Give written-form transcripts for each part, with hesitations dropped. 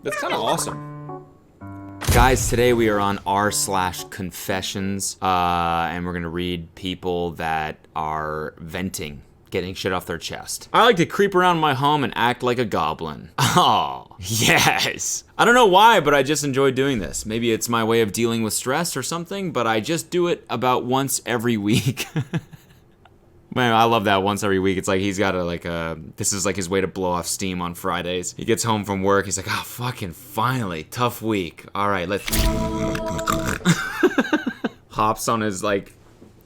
That's kind of awesome. Guys, today we are on r/confessions, and we're gonna read people that are venting, getting shit off their chest. I like to creep around my home and act like a goblin. Oh, yes. I don't know why, but I just enjoy doing this. Maybe it's my way of dealing with stress or something, but I just do it about once every week. Man, I love that once every week. It's like he's got this is like his way to blow off steam on Fridays. He gets home from work, he's like, oh, fucking finally, tough week. All right, let's... Hops on his, like,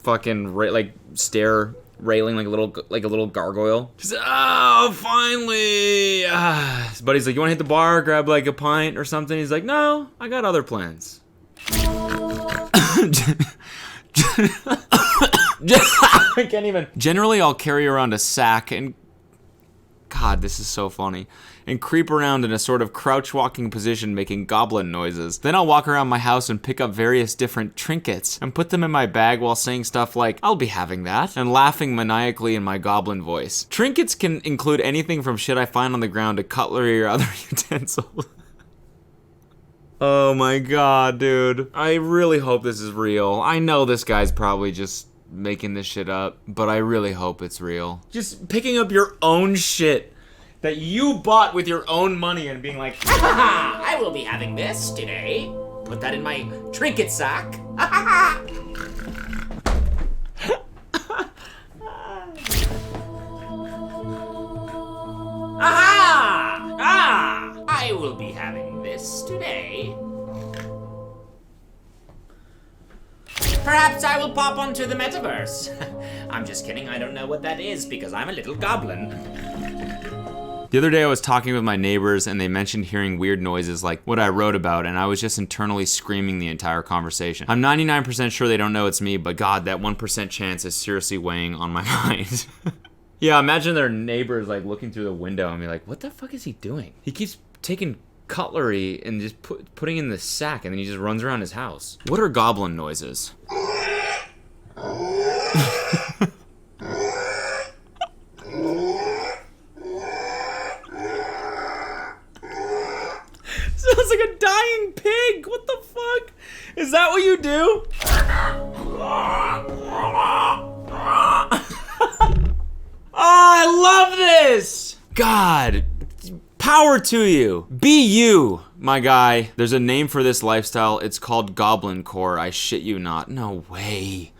fucking, stair railing like a little gargoyle. Just, oh, finally. His buddy's like, you wanna hit the bar, grab, like, a pint or something? He's like, no, I got other plans. I can't even. Generally, I'll carry around a sack and... God, this is so funny. And creep around in a sort of crouch-walking position making goblin noises. Then I'll walk around my house and pick up various different trinkets and put them in my bag while saying stuff like, I'll be having that, and laughing maniacally in my goblin voice. Trinkets can include anything from shit I find on the ground to cutlery or other utensils. Oh my god, dude. I really hope this is real. I know this guy's probably just making this shit up, but I really hope it's real. Just picking up your own shit that you bought with your own money and being like, ha ha ha, I will be having this today. Put that in my trinket sack. Ha ha ha. Aha! Ah! I will be having this today. Perhaps I will pop onto the metaverse. I'm just kidding, I don't know what that is because I'm a little goblin. The other day I was talking with my neighbors and they mentioned hearing weird noises like what I wrote about, and I was just internally screaming the entire conversation. I'm 99% sure they don't know it's me, but God, that 1% chance is seriously weighing on my mind. Yeah, imagine their neighbors like looking through the window and be like, what the fuck is he doing? He keeps taking cutlery and just putting in the sack, and then he just runs around his house. What are goblin noises? Sounds like a dying pig. What the fuck? Is that what you do? Oh, I love this! God, power to you. Be you, my guy. There's a name for this lifestyle. It's called goblin core. I shit you not. No way.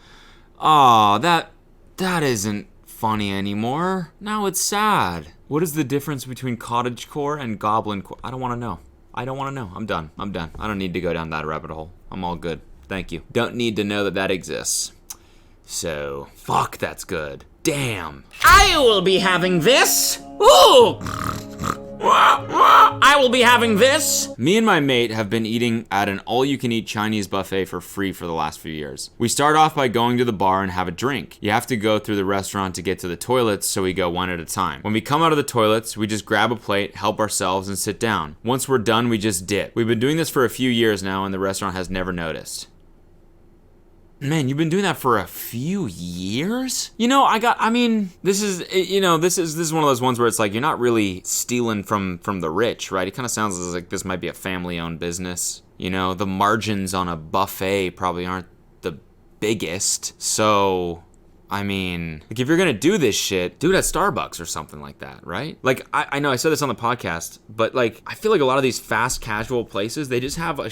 Aw, that isn't funny anymore. Now it's sad. What is the difference between cottagecore and goblin core? I don't want to know. I don't want to know. I'm done. I don't need to go down that rabbit hole. I'm all good. Thank you. Don't need to know that exists. So, fuck, that's good. Damn. I will be having this. Ooh. I will be having this. Me and my mate have been eating at an all-you-can-eat Chinese buffet for free for the last few years. We start off by going to the bar and have a drink. You have to go through the restaurant to get to the toilets, so we go one at a time. When we come out of the toilets, we just grab a plate, help ourselves, and sit down. Once we're done, we just dip. We've been doing this for a few years now, and the restaurant has never noticed. Man, you've been doing that for a few years? You know, this is one of those ones where it's like, you're not really stealing from the rich, right? It kind of sounds like this might be a family-owned business. You know, the margins on a buffet probably aren't the biggest. So, I mean, like, if you're gonna do this shit, do it at Starbucks or something like that, right? Like, I know I said this on the podcast, but like, I feel like a lot of these fast casual places, they just have a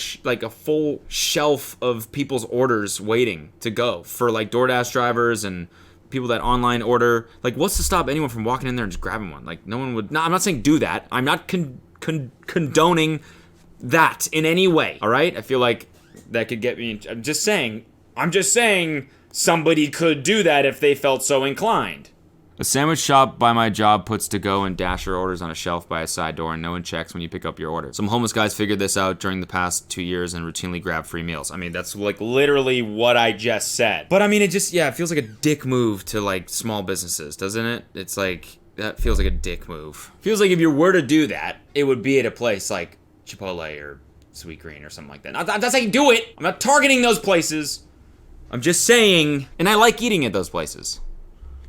full shelf of people's orders waiting to go for like DoorDash drivers and people that online order. Like, what's to stop anyone from walking in there and just grabbing one? Like, no one would. No, I'm not saying do that. I'm not condoning that in any way. All right? I feel like that could get me. I'm just saying. Somebody could do that if they felt so inclined. A sandwich shop by my job puts to-go and dasher orders on a shelf by a side door, and no one checks when you pick up your order. Some homeless guys figured this out during the past 2 years and routinely grab free meals. I mean, that's like literally what I just said. But I mean, it feels like a dick move to like small businesses, doesn't it? It's like, that feels like a dick move. Feels like if you were to do that, it would be at a place like Chipotle or Sweet Green or something like that. I'm not saying do it. I'm not targeting those places. I'm just saying, and I like eating at those places.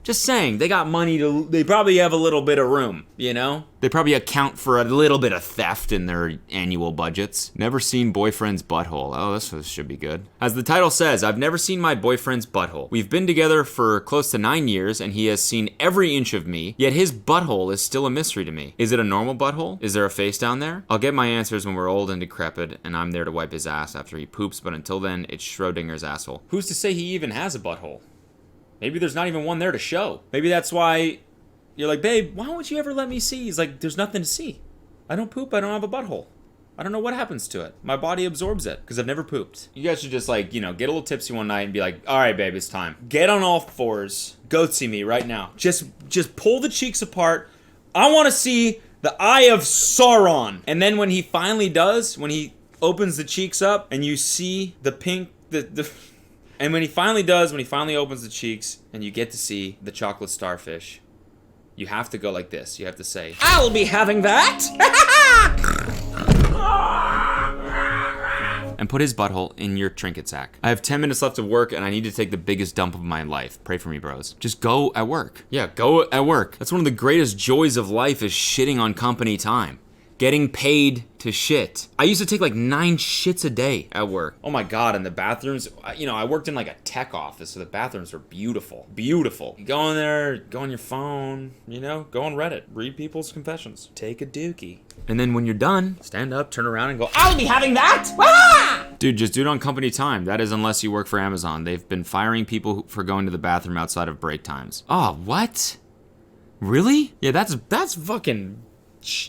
Just saying, they got money they probably have a little bit of room, you know? They probably account for a little bit of theft in their annual budgets. Never seen boyfriend's butthole. Oh, this should be good. As the title says, I've never seen my boyfriend's butthole. We've been together for close to 9 years and he has seen every inch of me, yet his butthole is still a mystery to me. Is it a normal butthole? Is there a face down there? I'll get my answers when we're old and decrepit and I'm there to wipe his ass after he poops, but until then, it's Schrodinger's asshole. Who's to say he even has a butthole? Maybe there's not even one there to show. Maybe that's why you're like, babe, why won't you ever let me see? He's like, there's nothing to see. I don't poop, I don't have a butthole. I don't know what happens to it. My body absorbs it because I've never pooped. You guys should just like, get a little tipsy one night and be like, all right, babe, it's time. Get on all fours. Goatsy me right now. Just pull the cheeks apart. I want to see the eye of Sauron. And then when he finally does, when he opens the cheeks up and you see the pink, and when he finally opens the cheeks and you get to see the chocolate starfish, you have to go like this. You have to say, I'll be having that! And put his butthole in your trinket sack. I have 10 minutes left of work and I need to take the biggest dump of my life. Pray for me, bros. Just go at work. Yeah, go at work. That's one of the greatest joys of life is shitting on company time. Getting paid to shit. I used to take like 9 shits a day at work. Oh my God, and the bathrooms, I worked in like a tech office, so the bathrooms are beautiful. Beautiful. You go in there, go on your phone, go on Reddit, read people's confessions, take a dookie. And then when you're done, stand up, turn around and go, I'll be having that! Ah! Dude, just do it on company time. That is unless you work for Amazon. They've been firing people for going to the bathroom outside of break times. Oh, what? Really? Yeah, that's fucking...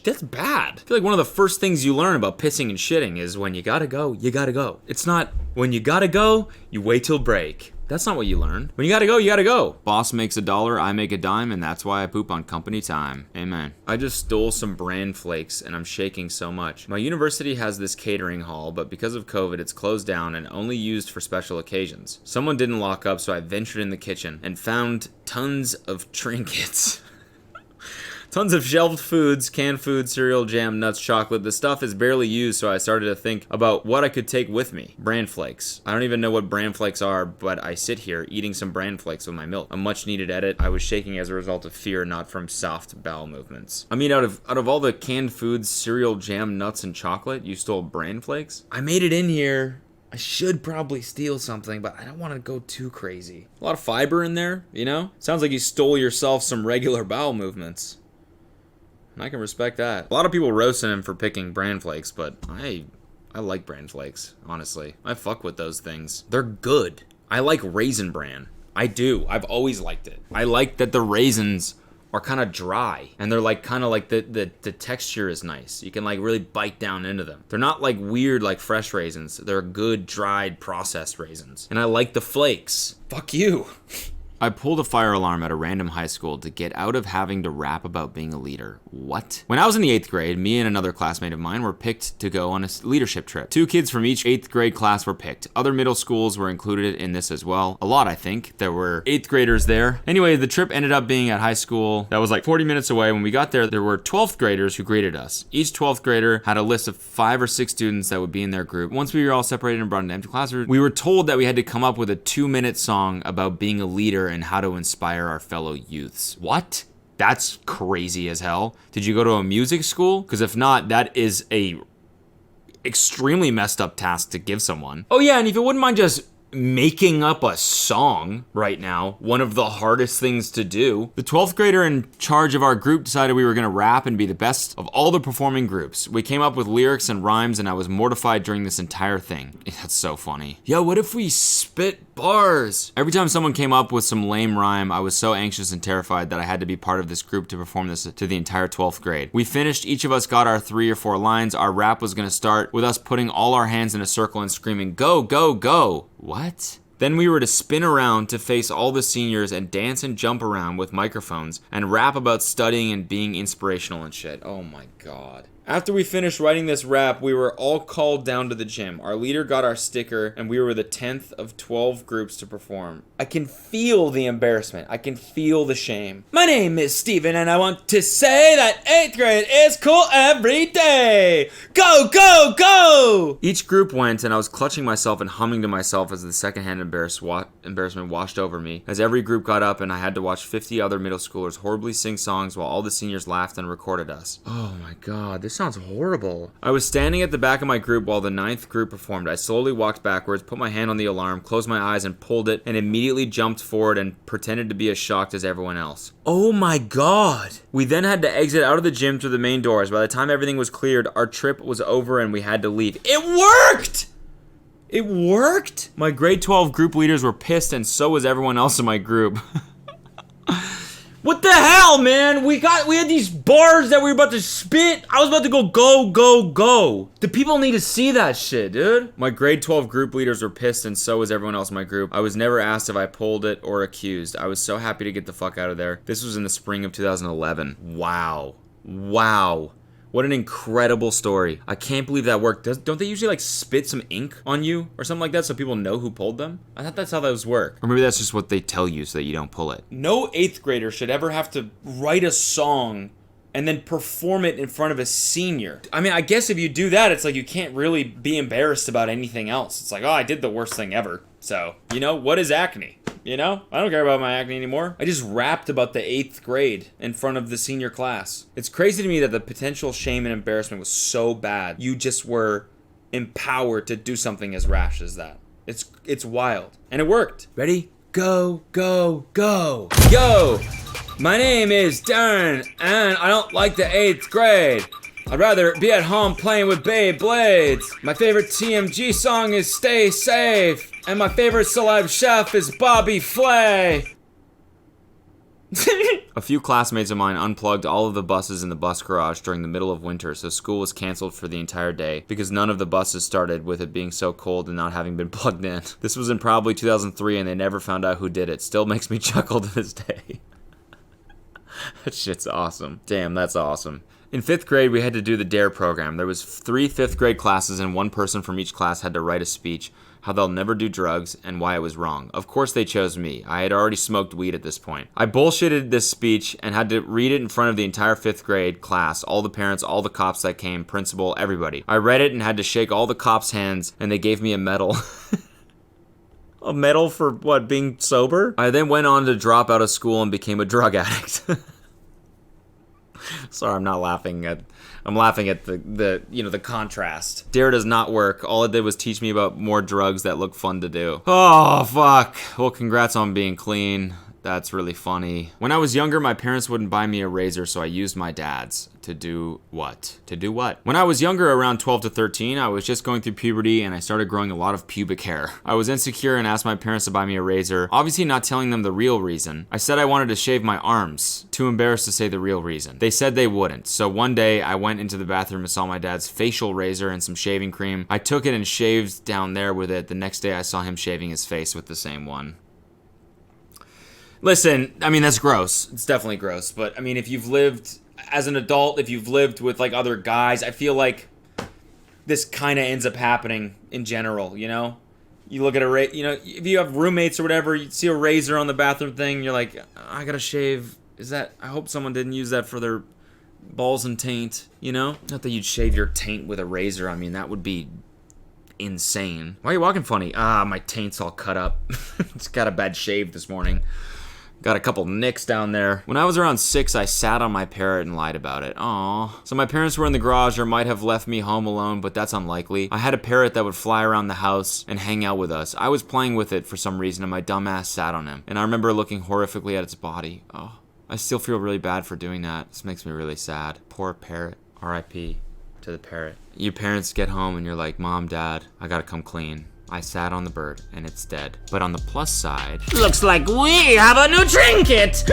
That's bad. I feel like one of the first things you learn about pissing and shitting is when you gotta go, you gotta go. It's not when you gotta go, you wait till break. That's not what you learn. When you gotta go, you gotta go. Boss makes $1, I make a dime, and that's why I poop on company time. Amen. I just stole some bran flakes and I'm shaking so much. My university has this catering hall, but because of COVID, it's closed down and only used for special occasions. Someone didn't lock up, so I ventured in the kitchen and found tons of trinkets. Tons of shelved foods, canned food, cereal, jam, nuts, chocolate. The stuff is barely used, so I started to think about what I could take with me. Bran flakes. I don't even know what bran flakes are, but I sit here eating some bran flakes with my milk. A much needed edit. I was shaking as a result of fear, not from soft bowel movements. I mean, out of all the canned foods, cereal, jam, nuts, and chocolate, you stole bran flakes? I made it in here. I should probably steal something, but I don't want to go too crazy. A lot of fiber in there, Sounds like you stole yourself some regular bowel movements. I can respect that. A lot of people roasting him for picking bran flakes, but I like bran flakes, honestly. I fuck with those things. They're good. I like Raisin Bran. I do. I've always liked it. I like that the raisins are kind of dry and they're like kind of like the texture is nice. You can like really bite down into them. They're not like weird like fresh raisins. They're good dried processed raisins. And I like the flakes. Fuck you. I pulled a fire alarm at a random high school to get out of having to rap about being a leader. What? When I was in the 8th grade, me and another classmate of mine were picked to go on a leadership trip. 2 kids from each 8th grade class were picked. Other middle schools were included in this as well. A lot, I think. There were 8th graders there. Anyway, the trip ended up being at high school that was like 40 minutes away. When we got there, there were 12th graders who greeted us. Each 12th grader had a list of 5 or 6 students that would be in their group. Once we were all separated and brought into empty classrooms, we were told that we had to come up with a 2-minute song about being a leader and how to inspire our fellow youths. What? That's crazy as hell. Did you go to a music school? Because if not, that is a extremely messed up task to give someone. Oh yeah, and if you wouldn't mind just making up a song right now, one of the hardest things to do. The 12th grader in charge of our group decided we were gonna rap and be the best of all the performing groups. We came up with lyrics and rhymes and I was mortified during this entire thing. That's so funny. Yo, what if we spit bars? Every time someone came up with some lame rhyme, I was so anxious and terrified that I had to be part of this group to perform this to the entire 12th grade. We finished, each of us got our 3 or 4 lines. Our rap was gonna start with us putting all our hands in a circle and screaming, go, go, go. What? Then we were to spin around to face all the seniors and dance and jump around with microphones and rap about studying and being inspirational and shit. Oh my God. After we finished writing this rap, we were all called down to the gym. Our leader got our sticker, and we were the 10th of 12 groups to perform. I can feel the embarrassment. I can feel the shame. My name is Steven, and I want to say that 8th grade is cool every day. Go, go, go! Each group went, and I was clutching myself and humming to myself as the secondhand embarrassment washed over me. As every group got up, and I had to watch 50 other middle schoolers horribly sing songs while all the seniors laughed and recorded us. Oh my god, this sounds horrible. I was standing at the back of my group while the 9th group performed. I slowly walked backwards, put my hand on the alarm, closed my eyes and pulled it, and immediately jumped forward and pretended to be as shocked as everyone else. Oh my god. We then had to exit out of the gym through the main doors. By the time everything was cleared, our trip was over and we had to leave. It worked! It worked? My grade 12 group leaders were pissed, and so was everyone else in my group. What the hell, man? We had these bars that we were about to spit. I was about to go, go. The people need to see that shit, dude. My grade 12 group leaders were pissed, and so was everyone else in my group. I was never asked if I pulled it or accused. I was so happy to get the fuck out of there. This was in the spring of 2011. Wow. What an incredible story. I can't believe that worked. Don't they usually like spit some ink on you or something like that so people know who pulled them? I thought that's how those work. Or maybe that's just what they tell you so that you don't pull it. No 8th grader should ever have to write a song and then perform it in front of a senior. I mean, I guess if you do that, it's like you can't really be embarrassed about anything else. It's like, oh, I did the worst thing ever. So, you know, what is acne? You know, I don't care about my acne anymore. I just rapped about the 8th grade in front of the senior class. It's crazy to me that the potential shame and embarrassment was so bad. You just were empowered to do something as rash as that. It's wild. And it worked. Ready? Go, go, go. Yo, my name is Darren, and I don't like the 8th grade. I'd rather be at home playing with Beyblades. My favorite TMG song is Stay Safe. And my favorite celeb chef is Bobby Flay. A few classmates of mine unplugged all of the buses in the bus garage during the middle of winter, so school was canceled for the entire day because none of the buses started with it being so cold and not having been plugged in. This was in probably 2003 and they never found out who did it. Still makes me chuckle to this day. That shit's awesome. Damn, that's awesome. In 5th grade, we had to do the DARE program. There was 3 5th grade classes and one person from each class had to write a speech, how they'll never do drugs, and why it was wrong. Of course they chose me. I had already smoked weed at this point. I bullshitted this speech and had to read it in front of the entire 5th grade class, all the parents, all the cops that came, principal, everybody. I read it and had to shake all the cops' hands, and they gave me a medal. A medal for what, being sober? I then went on to drop out of school and became a drug addict. Sorry, I'm laughing at the you know, the contrast. DARE does not work. All it did was teach me about more drugs that look fun to do. Oh, fuck. Well, congrats on being clean. That's really funny. When I was younger, my parents wouldn't buy me a razor, so I used my dad's. To do what? When I was younger, around 12 to 13, I was just going through puberty and I started growing a lot of pubic hair. I was insecure and asked my parents to buy me a razor, obviously not telling them the real reason. I said I wanted to shave my arms, too embarrassed to say the real reason. They said they wouldn't, so one day I went into the bathroom and saw my dad's facial razor and some shaving cream. I took it and shaved down there with it. The next day I saw him shaving his face with the same one. Listen, I mean, that's gross. It's definitely gross, but I mean, if you've lived as an adult, if you've lived with like other guys, I feel like this kind of ends up happening in general, you know? You look at you know, if you have roommates or whatever, you see a razor on the bathroom thing, you're like, I gotta shave. I hope someone didn't use that for their balls and taint, you know? Not that you'd shave your taint with a razor. I mean, that would be insane. Why are you walking funny? My taint's all cut up. It's got a bad shave this morning. Got a couple nicks down there. When I was around 6, I sat on my parrot and lied about it. Aww. So my parents were in the garage or might have left me home alone, but that's unlikely. I had a parrot that would fly around the house and hang out with us. I was playing with it for some reason and my dumb ass sat on him. And I remember looking horrifically at its body. Oh, I still feel really bad for doing that. This makes me really sad. Poor parrot. R.I.P. to the parrot. Your parents get home and you're like, Mom, Dad, I gotta come clean. I sat on the bird, and it's dead. But on the plus side... Looks like we have a new trinket!